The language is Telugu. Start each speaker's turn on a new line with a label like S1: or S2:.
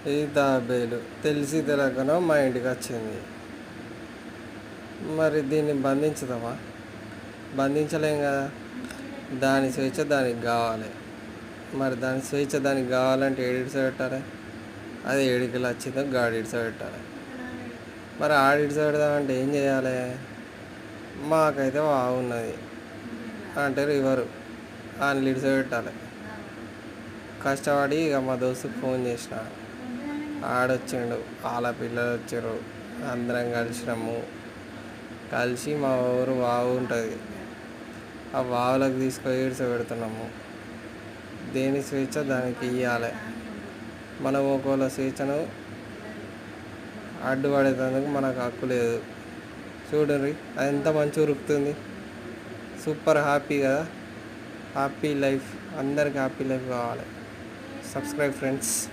S1: ఈ తాబేలు తెలిసి తెలియకనో మా ఇంటికి వచ్చింది. మరి దీన్ని బంధించుదామా? బంధించలేం కదా. దాని స్వేచ్ఛ దానికి కావాలి. మరి దాని స్వేచ్ఛ దానికి కావాలంటే ఏడిడ్స పెట్టాలి. అది ఏడికి వచ్చిందో గాడిడ్స పెట్టాలి. మరి ఆడిడ్స పెడదామంటే ఏం చేయాలి? మాకైతే బాగున్నది అంటే రివరు అని లిడ్స పెట్టాలి. కష్టపడి ఇక మా దోస్తుకు ఫోన్ చేసిన, ఆడొచ్చిండు, వాళ్ళ పిల్లలు వచ్చారు, అందరం కలిసినాము. కలిసి మా ఊరు వాగు ఉంటుంది, ఆ వాగులకు తీసుకొని ఈడ్చ పెడుతున్నాము. దేని స్వేచ్ఛ దానికి ఇవ్వాలి. మనం ఒకవేళ స్వేచ్ఛను అడ్డుపడేందుకు మనకు హక్కు లేదు. చూడండి అది ఎంత మంచిగా ఉరుకుతుంది. సూపర్ హ్యాపీ కదా. హ్యాపీ లైఫ్, అందరికి హ్యాపీ లైఫ్ కావాలి. Subscribe friends.